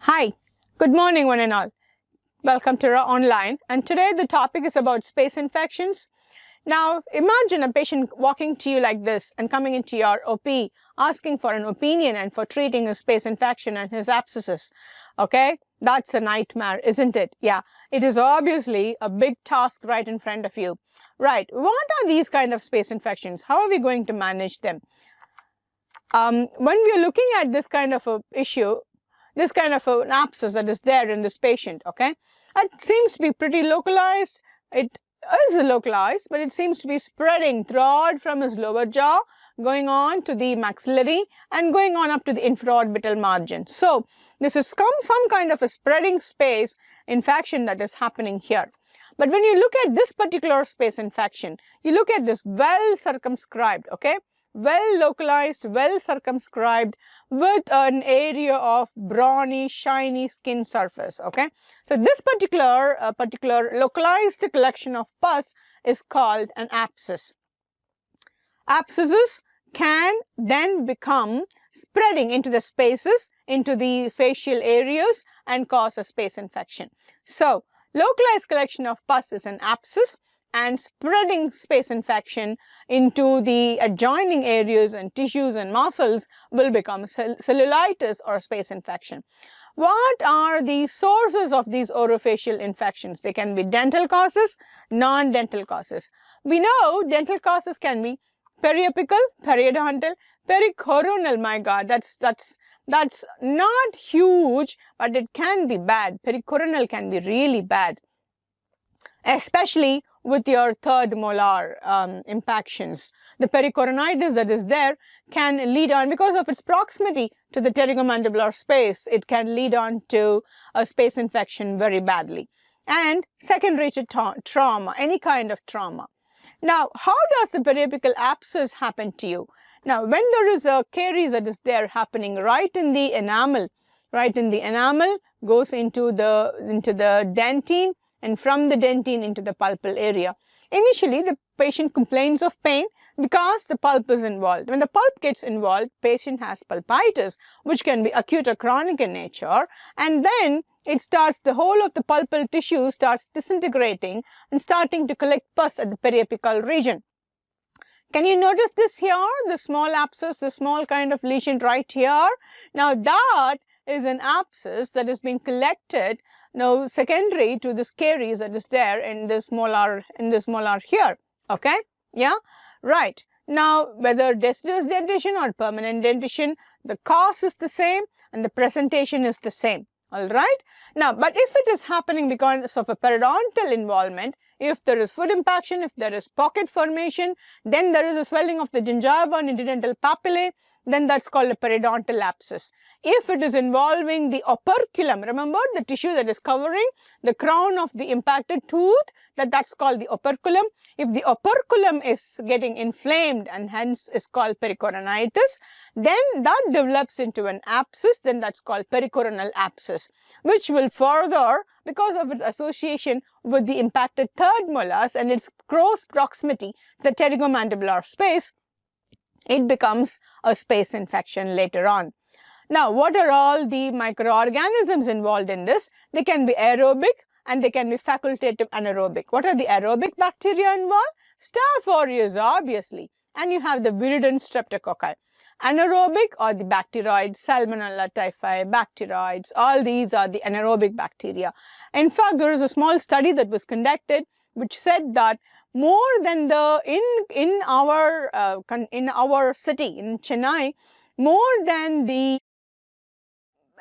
Hi, good morning one and all. Welcome to Raaonline, and today the topic is about space infections. Now imagine a patient walking to you like this and coming into your OP asking for an opinion and for treating his space infection and his abscesses. Okay, that's a nightmare, isn't it? Yeah, it is obviously a big task right in front of you. Right, what are these kind of space infections? How are we going to manage them? When we are looking at this kind of a issue, this kind of an abscess that is there in this patient, okay, it seems to be pretty localized. It is localized, but it seems to be spreading throughout from his lower jaw, going on to the maxillary and going on up to the infraorbital margin. So this is some kind of a spreading space infection that is happening here. But when you look at this particular space infection, you look at this well circumscribed, okay, well localized, well circumscribed with an area of brawny, shiny skin surface, okay. So this particular localized collection of pus is called an abscess. Abscesses can then become spreading into the spaces, into the facial areas and cause a space infection. So localized collection of pus is an abscess, and spreading space infection into the adjoining areas and tissues and muscles will become cellulitis or space infection. What are the sources of these orofacial infections? They can be dental causes, non-dental causes. We know dental causes can be periapical, periodontal, pericoronal. My God, that's not huge, but it can be bad. Pericoronal can be really bad, especially with your third molar impactions. The pericoronitis that is there can lead on, because of its proximity to the pterygomandibular space, it can lead on to a space infection very badly. And secondary to trauma, any kind of trauma. Now, how does the periapical abscess happen to you? Now, when there is a caries that is there happening right in the enamel, goes into the dentine, and from the dentine into the pulpal area. Initially, the patient complains of pain because the pulp is involved. When the pulp gets involved, patient has pulpitis, which can be acute or chronic in nature, and then the whole of the pulpal tissue starts disintegrating and starting to collect pus at the periapical region. Can you notice this here, the small abscess, the small kind of lesion right here? Now that is an abscess that has been collected now secondary to this caries that is there in this molar here, okay? Yeah, right. Now whether deciduous dentition or permanent dentition, the cause is the same and the presentation is the same, all right? Now, but if it is happening because of a periodontal involvement, if there is foot impaction, if there is pocket formation, then there is a swelling of the gingiva and interdental papillae, then that's called a periodontal abscess. If it is involving the operculum, remember the tissue that is covering the crown of the impacted tooth, that's called the operculum. If the operculum is getting inflamed and hence is called pericoronitis, then that develops into an abscess, then that's called pericoronal abscess, which will further, because of its association with the impacted third molars and its close proximity to the pterygomandibular space, it becomes a space infection later on. Now, what are all the microorganisms involved in this? They can be aerobic and they can be facultative anaerobic. What are the aerobic bacteria involved? Staph aureus, obviously, and you have the virulent streptococci. Anaerobic are the bacteroids, Salmonella typhi, bacteroids, all these are the anaerobic bacteria. In fact, there is a small study that was conducted which said that more than in our city, in Chennai, more than the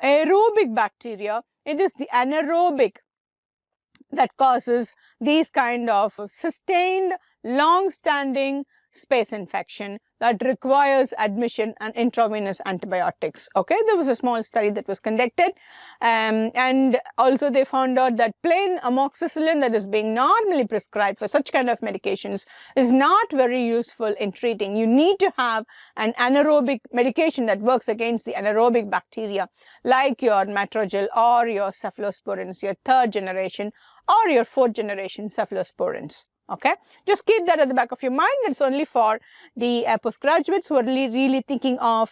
aerobic bacteria, it is the anaerobic that causes these kind of sustained, long-standing space infection that requires admission and intravenous antibiotics. Okay, there was a small study that was conducted, and also they found out that plain amoxicillin that is being normally prescribed for such kind of medications is not very useful in treating. You need to have an anaerobic medication that works against the anaerobic bacteria, like your Matrogel or your cephalosporins, your third generation or your fourth generation cephalosporins. Okay, just keep that at the back of your mind. That's only for the postgraduates who are really thinking of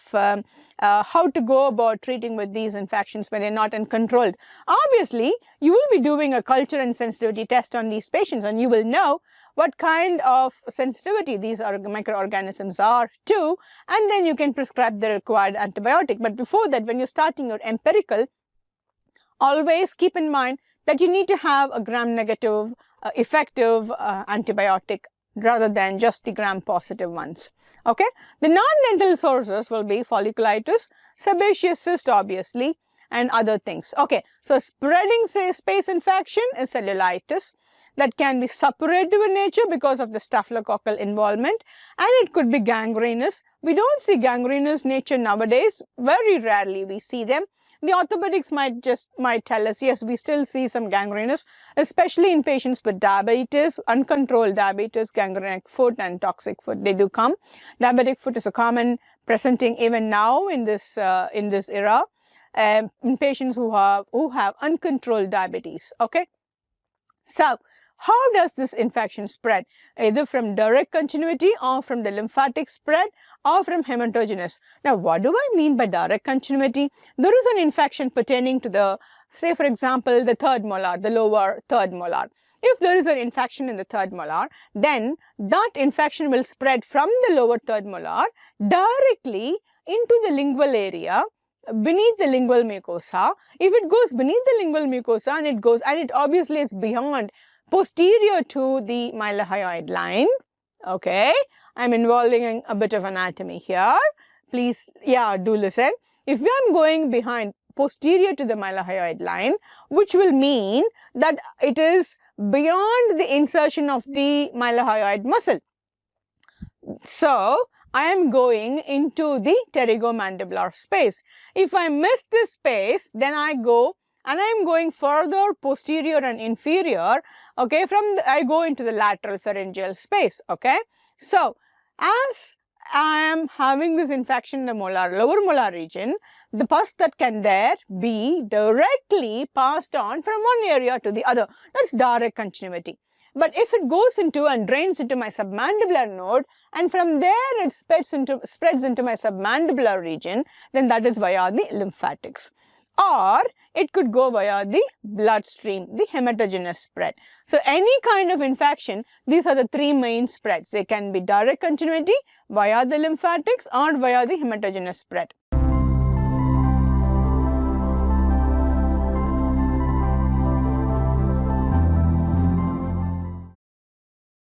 how to go about treating with these infections when they're not uncontrolled. Obviously, you will be doing a culture and sensitivity test on these patients, and you will know what kind of sensitivity these microorganisms are to, and then you can prescribe the required antibiotic. But before that, when you're starting your empirical, always keep in mind that you need to have a gram-negative, effective antibiotic rather than just the gram-positive ones. Okay, the non-dental sources will be folliculitis, sebaceous cyst, obviously, and other things. Okay, so spreading space infection is cellulitis that can be suppurative in nature because of the staphylococcal involvement, and it could be gangrenous. We don't see gangrenous nature nowadays. Very rarely we see them. The orthopedics might tell us, yes, we still see some gangrenous, especially in patients with diabetes, uncontrolled diabetes, gangrenic foot and toxic foot. They do come. Diabetic foot is a common presenting even now in this era in patients who have uncontrolled diabetes. Okay, so how does this infection spread? Either from direct continuity or from the lymphatic spread or from hematogenous. Now, what do I mean by direct continuity? There is an infection pertaining to the, say for example, the third molar, the lower third molar. If there is an infection in the third molar, then that infection will spread from the lower third molar directly into the lingual area, beneath the lingual mucosa. If it goes beneath the lingual mucosa and it obviously is beyond, posterior to the mylohyoid line. Okay, I'm involving a bit of anatomy here. Please, do listen. If I'm going behind, posterior to the mylohyoid line, which will mean that it is beyond the insertion of the mylohyoid muscle. So, I am going into the pterygomandibular space. If I miss this space, then I go and I am going further posterior and inferior. Okay, I go into the lateral pharyngeal space. Okay, so as I am having this infection in the lower molar region, the pus that can there be directly passed on from one area to the other. That's direct continuity. But if it goes into and drains into my submandibular node, and from there it spreads into my submandibular region, then that is via the lymphatics. Or it could go via the bloodstream, the hematogenous spread. So any kind of infection, these are the three main spreads. They can be direct continuity via the lymphatics or via the hematogenous spread.